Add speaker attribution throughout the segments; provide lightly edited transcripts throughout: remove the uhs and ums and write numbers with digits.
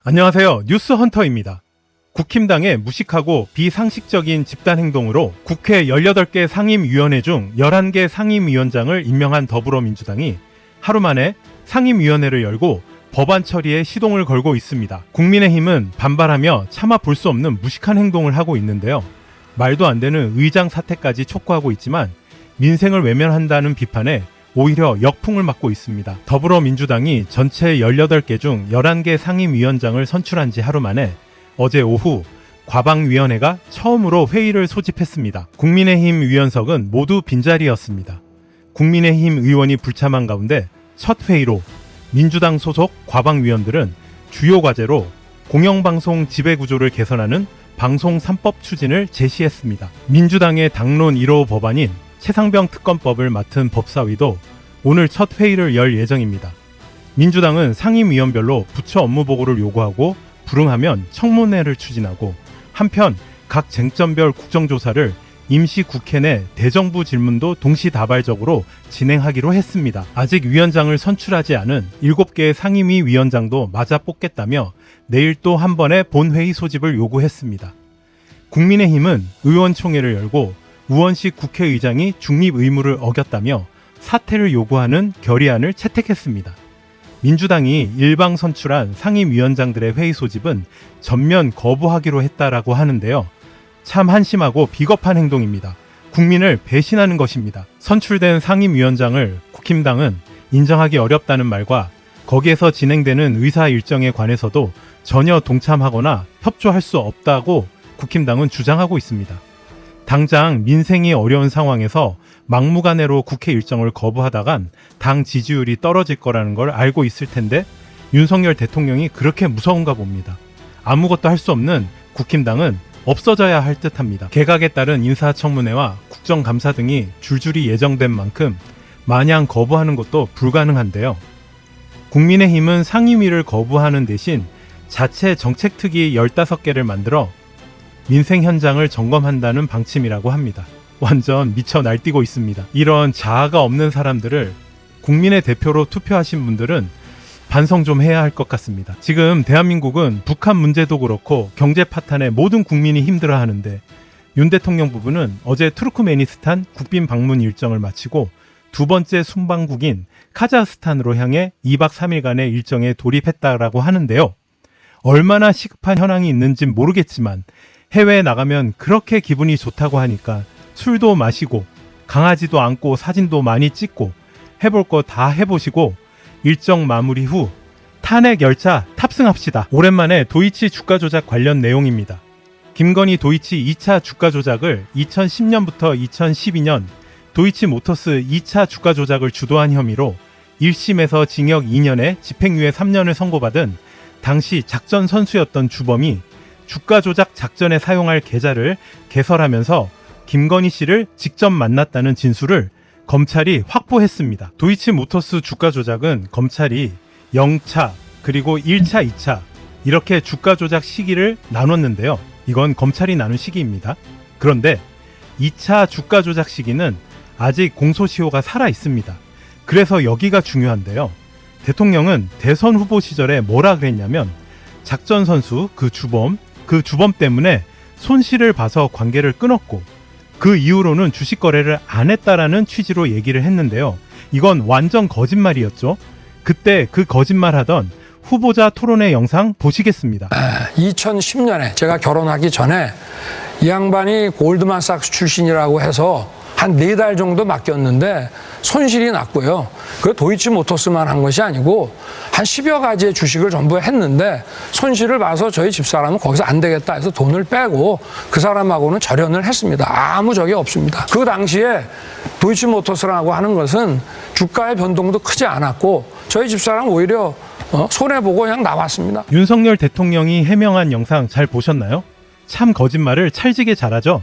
Speaker 1: 안녕하세요. 뉴스 헌터입니다. 국힘당의 무식하고 비상식적인 집단 행동으로 국회 18개 상임위원회 중 11개 상임위원장을 임명한 더불어민주당이 하루 만에 상임위원회를 열고 법안 처리에 시동을 걸고 있습니다. 국민의힘은 반발하며 참아 볼 수 없는 무식한 행동을 하고 있는데요. 말도 안 되는 의장 사퇴까지 촉구하고 있지만 민생을 외면한다는 비판에 오히려 역풍을 맞고 있습니다. 더불어민주당이 전체 18개 중 11개 상임위원장을 선출한 지 하루 만에 어제 오후 과방위원회가 처음으로 회의를 소집했습니다. 국민의힘 위원석은 모두 빈자리였습니다. 국민의힘 의원이 불참한 가운데 첫 회의로 민주당 소속 과방위원들은 주요 과제로 공영방송 지배구조를 개선하는 방송 3법 추진을 제시했습니다. 민주당의 당론 1호 법안인 최상병 특검법을 맡은 법사위도 오늘 첫 회의를 열 예정입니다. 민주당은 상임위원별로 부처 업무 보고를 요구하고 불응하면 청문회를 추진하고 한편 각 쟁점별 국정조사를 임시 국회 내 대정부 질문도 동시다발적으로 진행하기로 했습니다. 아직 위원장을 선출하지 않은 7개의 상임위 위원장도 맞아 뽑겠다며 내일 또 한 번의 본회의 소집을 요구했습니다. 국민의힘은 의원총회를 열고 우원식 국회의장이 중립 의무를 어겼다며 사퇴를 요구하는 결의안을 채택했습니다. 민주당이 일방 선출한 상임위원장들의 회의 소집은 전면 거부하기로 했다라고 하는데요. 참 한심하고 비겁한 행동입니다. 국민을 배신하는 것입니다. 선출된 상임위원장을 국힘당은 인정하기 어렵다는 말과 거기에서 진행되는 의사 일정에 관해서도 전혀 동참하거나 협조할 수 없다고 국힘당은 주장하고 있습니다. 당장 민생이 어려운 상황에서 막무가내로 국회 일정을 거부하다간 당 지지율이 떨어질 거라는 걸 알고 있을 텐데 윤석열 대통령이 그렇게 무서운가 봅니다. 아무것도 할 수 없는 국힘당은 없어져야 할 듯합니다. 개각에 따른 인사청문회와 국정감사 등이 줄줄이 예정된 만큼 마냥 거부하는 것도 불가능한데요. 국민의힘은 상임위를 거부하는 대신 자체 정책특위 15개를 만들어 민생 현장을 점검한다는 방침이라고 합니다. 완전 미쳐 날뛰고 있습니다. 이런 자아가 없는 사람들을 국민의 대표로 투표하신 분들은 반성 좀 해야 할 것 같습니다. 지금 대한민국은 북한 문제도 그렇고 경제 파탄에 모든 국민이 힘들어하는데 윤 대통령 부부는 어제 투르크메니스탄 국빈 방문 일정을 마치고 두 번째 순방국인 카자흐스탄으로 향해 2박 3일간의 일정에 돌입했다라고 하는데요. 얼마나 시급한 현황이 있는진 모르겠지만 해외에 나가면 그렇게 기분이 좋다고 하니까 술도 마시고 강아지도 안고 사진도 많이 찍고 해볼 거 다 해보시고 일정 마무리 후 탄핵 열차 탑승합시다. 오랜만에 도이치 주가 조작 관련 내용입니다. 김건희 도이치 2차 주가 조작을 2010년부터 2012년 도이치 모터스 2차 주가 조작을 주도한 혐의로 1심에서 징역 2년에 집행유예 3년을 선고받은 당시 작전 선수였던 주범이 주가 조작 작전에 사용할 계좌를 개설하면서 김건희 씨를 직접 만났다는 진술을 검찰이 확보했습니다. 도이치 모터스 주가 조작은 검찰이 0차 그리고 1차, 2차 이렇게 주가 조작 시기를 나눴는데요. 이건 검찰이 나눈 시기입니다. 그런데 2차 주가 조작 시기는 아직 공소시효가 살아 있습니다. 그래서 여기가 중요한데요. 대통령은 대선 후보 시절에 뭐라 그랬냐면 작전 선수 그 주범 때문에 손실을 봐서 관계를 끊었고 그 이후로는 주식 거래를 안 했다라는 취지로 얘기를 했는데요. 이건 완전 거짓말이었죠. 그때 그 거짓말하던 후보자 토론회 영상 보시겠습니다.
Speaker 2: 2010년에 제가 결혼하기 전에 이 양반이 골드만삭스 출신이라고 해서 한 4달 정도 맡겼는데 손실이 났고요. 그 도이치 모터스만 한 것이 아니고 한 10여 가지의 주식을 전부 했는데 손실을 봐서 저희 집사람은 거기서 안 되겠다 해서 돈을 빼고 그 사람하고는 절연을 했습니다. 아무 적이 없습니다. 그 당시에 도이치 모터스라고 하는 것은 주가의 변동도 크지 않았고 저희 집사람은 오히려 손해보고 그냥 나왔습니다.
Speaker 1: 윤석열 대통령이 해명한 영상 잘 보셨나요? 참 거짓말을 찰지게 잘하죠.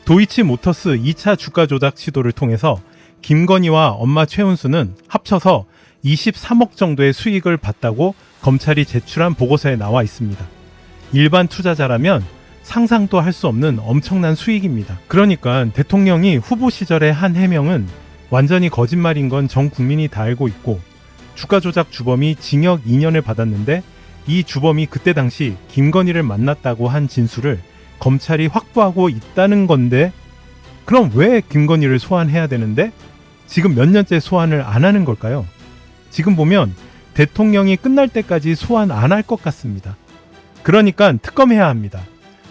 Speaker 1: 도이치 모터스 2차 주가 조작 시도를 통해서 김건희와 엄마 최은수는 합쳐서 23억 정도의 수익을 봤다고 검찰이 제출한 보고서에 나와 있습니다. 일반 투자자라면 상상도 할 수 없는 엄청난 수익입니다. 그러니까 대통령이 후보 시절에 한 해명은 완전히 거짓말인 건 전 국민이 다 알고 있고 주가 조작 주범이 징역 2년을 받았는데 이 주범이 그때 당시 김건희를 만났다고 한 진술을 검찰이 확보하고 있다는 건데, 그럼 왜 김건희를 소환해야 되는데 지금 몇 년째 소환을 안 하는 걸까요? 지금 보면 대통령이 끝날 때까지 소환 안 할 것 같습니다. 그러니까 특검해야 합니다.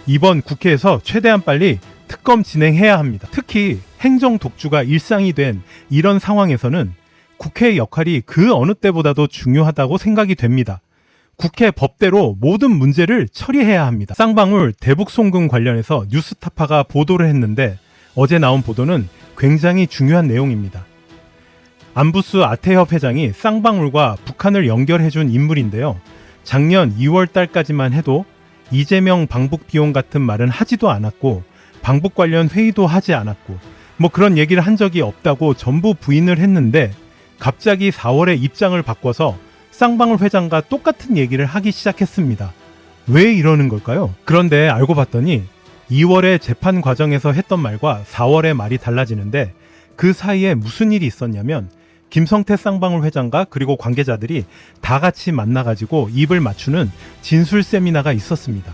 Speaker 1: 이번 국회에서 최대한 빨리 특검 진행해야 합니다. 특히 행정 독주가 일상이 된 이런 상황에서는 국회의 역할이 그 어느 때보다도 중요하다고 생각이 됩니다. 국회 법대로 모든 문제를 처리해야 합니다. 쌍방울 대북 송금 관련해서 뉴스타파가 보도를 했는데, 어제 나온 보도는 굉장히 중요한 내용입니다. 안부수 아태협 회장이 쌍방울과 북한을 연결해준 인물인데요. 작년 2월 달까지만 해도 이재명 방북 비용 같은 말은 하지도 않았고, 방북 관련 회의도 하지 않았고, 뭐 그런 얘기를 한 적이 없다고 전부 부인을 했는데, 갑자기 4월에 입장을 바꿔서 쌍방울 회장과 똑같은 얘기를 하기 시작했습니다. 왜 이러는 걸까요? 그런데 알고 봤더니 2월에 재판 과정에서 했던 말과 4월의 말이 달라지는데, 그 사이에 무슨 일이 있었냐면 김성태 쌍방울 회장과 그리고 관계자들이 다 같이 만나가지고 입을 맞추는 진술 세미나가 있었습니다.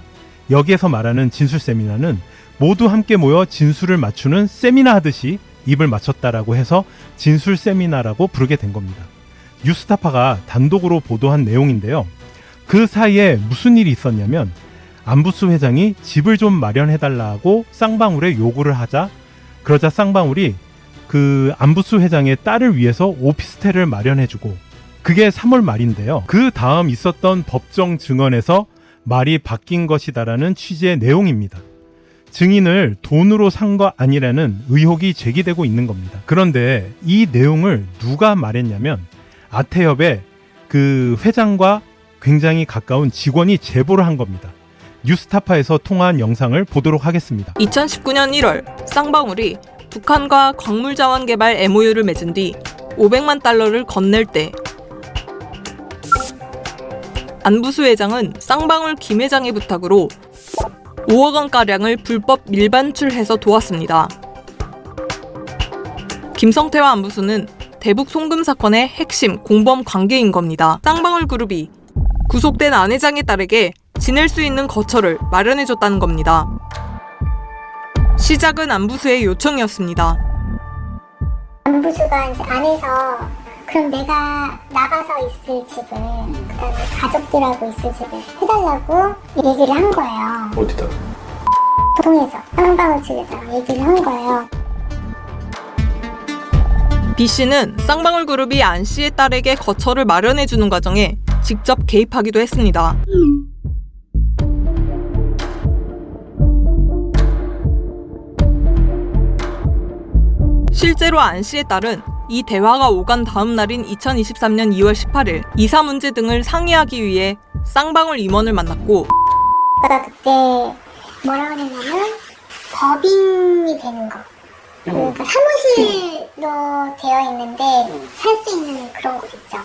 Speaker 1: 여기에서 말하는 진술 세미나는 모두 함께 모여 진술을 맞추는 세미나 하듯이 입을 맞췄다라고 해서 진술 세미나라고 부르게 된 겁니다. 뉴스타파가 단독으로 보도한 내용인데요. 그 사이에 무슨 일이 있었냐면, 안부수 회장이 집을 좀 마련해달라고 쌍방울에 요구를 하자, 그러자 쌍방울이 그 안부수 회장의 딸을 위해서 오피스텔을 마련해주고, 그게 3월 말인데요. 그 다음 있었던 법정 증언에서 말이 바뀐 것이다라는 취지의 내용입니다. 증인을 돈으로 산 거 아니라는 의혹이 제기되고 있는 겁니다. 그런데 이 내용을 누가 말했냐면, 아태협의 그 회장과 굉장히 가까운 직원이 제보를 한 겁니다. 뉴스타파에서 통화한 영상을 보도록 하겠습니다.
Speaker 3: 2019년 1월 쌍방울이 북한과 광물자원 개발 MOU를 맺은 뒤 500만 달러를 건넬 때 안부수 회장은 쌍방울 김 회장의 부탁으로 5억 원가량을 불법 밀반출해서 도왔습니다. 김성태와 안부수는 대북 송금 사건의 핵심 공범 관계인 겁니다. 쌍방울 그룹이 구속된 안 회장의 딸에게 지낼 수 있는 거처를 마련해줬다는 겁니다. 시작은 안부수의 요청이었습니다.
Speaker 4: 안부수가 이제 안에서 그럼 내가 나가서 있을 집을, 그다음에 가족들하고 있을 집을 해달라고 얘기를 한 거예요.
Speaker 5: 어디다?
Speaker 4: 통해서 쌍방울 측에다가 얘기를 한 거예요.
Speaker 3: B 씨는 쌍방울 그룹이 안 씨의 딸에게 거처를 마련해주는 과정에 직접 개입하기도 했습니다. 실제로 안 씨의 딸은 이 대화가 오간 다음 날인 2023년 2월 18일 이사 문제 등을 상의하기 위해 쌍방울 임원을 만났고,
Speaker 4: 제가 그때 뭐라고 했냐면 법인이 되는 거. 그러니까 사무실로 되어 있는데 살 수 있는 그런 곳 있죠.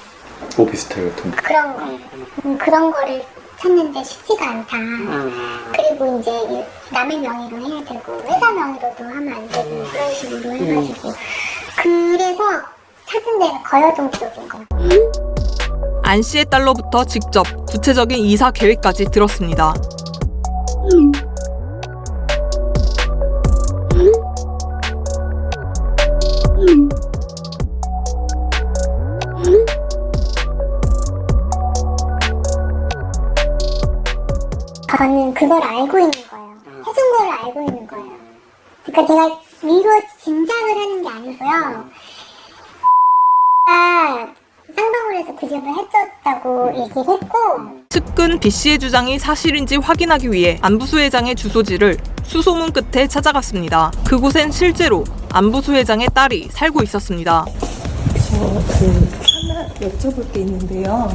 Speaker 5: 오피스텔 같은 거.
Speaker 4: 그런 거. 그런 거를 찾는데 쉽지가 않다. 그리고 이제 남의 명의로 해야 되고 회사 명의로도 하면 안 되고 그런 식으로 해가지고 그래서 찾은 데가 거여동 쪽인 거예요.
Speaker 3: 안 씨의 딸로부터 직접 구체적인 이사 계획까지 들었습니다.
Speaker 4: 저는 그걸 알고 있는 거예요. 해준 걸 알고 있는 거예요. 그러니까 제가 미루어 짐작을 하는 게 아니고요. 쌍방울에서 그 집을 해줬다고 얘기를 했고,
Speaker 3: 측근 B 씨의 주장이 사실인지 확인하기 위해 안부수 회장의 주소지를 수소문 끝에 찾아갔습니다. 그곳엔 실제로 안부수 회장의 딸이 살고 있었습니다.
Speaker 6: 저 하나 여쭤볼 게 있는데요.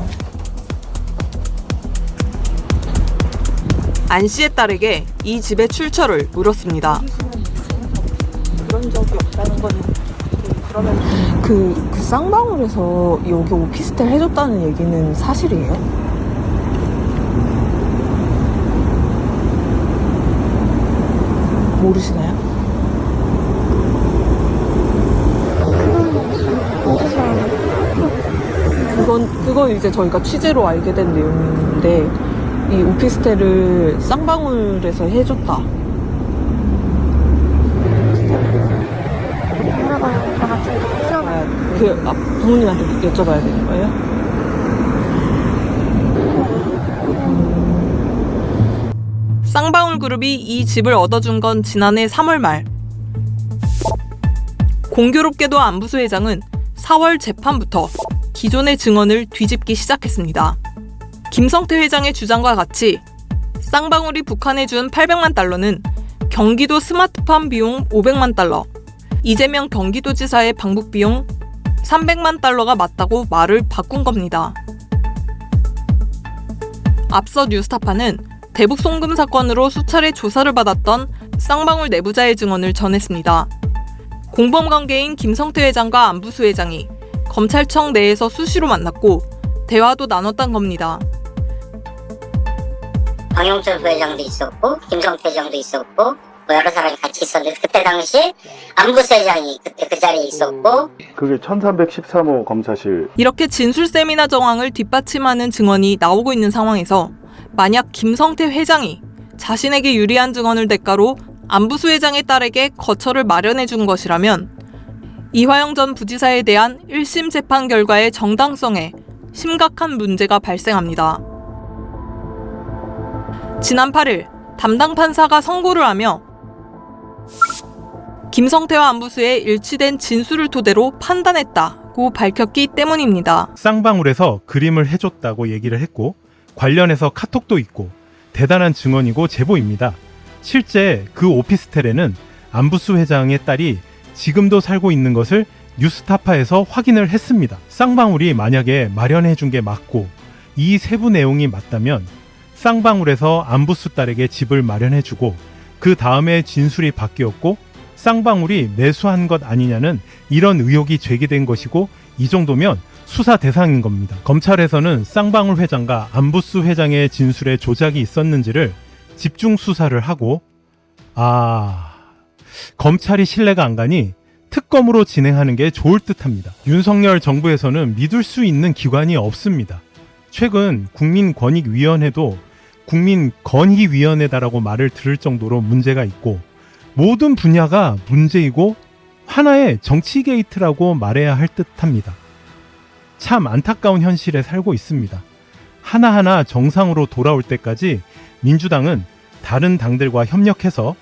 Speaker 3: 안 씨의 딸에게 이 집의 출처를 물었습니다.
Speaker 6: 그런 적이 없다는 건 그러면 그 쌍방울에서 여기 오피스텔 해줬다는 얘기는 사실이에요? 모르시나요? 그건 이제 저희가 취재로 알게 된 내용인데 이 오피스텔을 쌍방울에서 해줬다.
Speaker 4: 물어봐요. 저 같은데. 물어봐요.
Speaker 6: 부모님한테 여쭤봐야 되는 거예요?
Speaker 3: 쌍방울 그룹이 이 집을 얻어준 건 지난해 3월 말. 공교롭게도 안부수 회장은 4월 재판부터 기존의 증언을 뒤집기 시작했습니다. 김성태 회장의 주장과 같이 쌍방울이 북한에 준 800만 달러는 경기도 스마트팜 비용 500만 달러, 이재명 경기도지사의 방북 비용 300만 달러가 맞다고 말을 바꾼 겁니다. 앞서 뉴스타파는 대북 송금 사건으로 수차례 조사를 받았던 쌍방울 내부자의 증언을 전했습니다. 공범 관계인 김성태 회장과 안부수 회장이 검찰청 내에서 수시로 만났고 대화도 나눴던 겁니다.
Speaker 5: 박용철 부회장도 있었고 김성태 회장도 있었고 여러 사람이 같이 있었는데 그때 당시 안부수 회장이 그때 그 자리에 있었고
Speaker 7: 그게 1313호 검사실.
Speaker 3: 이렇게 진술셈이나 정황을 뒷받침하는 증언이 나오고 있는 상황에서 만약 김성태 회장이 자신에게 유리한 증언을 대가로 안부수 회장의 딸에게 거처를 마련해 준 것이라면 이화영 전 부지사에 대한 1심 재판 결과의 정당성에 심각한 문제가 발생합니다. 지난 8일 담당 판사가 선고를 하며 김성태와 안부수의 일치된 진술을 토대로 판단했다고 밝혔기 때문입니다.
Speaker 1: 쌍방울에서 그림을 해줬다고 얘기를 했고 관련해서 카톡도 있고 대단한 증언이고 제보입니다. 실제 그 오피스텔에는 안부수 회장의 딸이 지금도 살고 있는 것을 뉴스타파에서 확인을 했습니다. 쌍방울이 만약에 마련해 준 게 맞고 이 세부 내용이 맞다면 쌍방울에서 안부수 딸에게 집을 마련해 주고 그 다음에 진술이 바뀌었고 쌍방울이 매수한 것 아니냐는 이런 의혹이 제기된 것이고 이 정도면 수사 대상인 겁니다. 검찰에서는 쌍방울 회장과 안부수 회장의 진술에 조작이 있었는지를 집중 수사를 하고 검찰이 신뢰가 안 가니 특검으로 진행하는 게 좋을 듯합니다. 윤석열 정부에서는 믿을 수 있는 기관이 없습니다. 최근 국민권익위원회도 국민건의위원회다라고 말을 들을 정도로 문제가 있고 모든 분야가 문제이고 하나의 정치 게이트라고 말해야 할 듯합니다. 참 안타까운 현실에 살고 있습니다. 하나하나 정상으로 돌아올 때까지 민주당은 다른 당들과 협력해서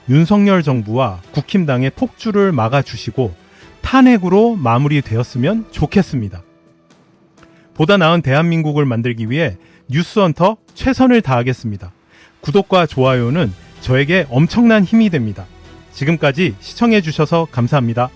Speaker 1: 윤석열 정부와 국힘당의 폭주를 막아주시고 탄핵으로 마무리되었으면 좋겠습니다. 보다 나은 대한민국을 만들기 위해 뉴스헌터 최선을 다하겠습니다. 구독과 좋아요는 저에게 엄청난 힘이 됩니다. 지금까지 시청해주셔서 감사합니다.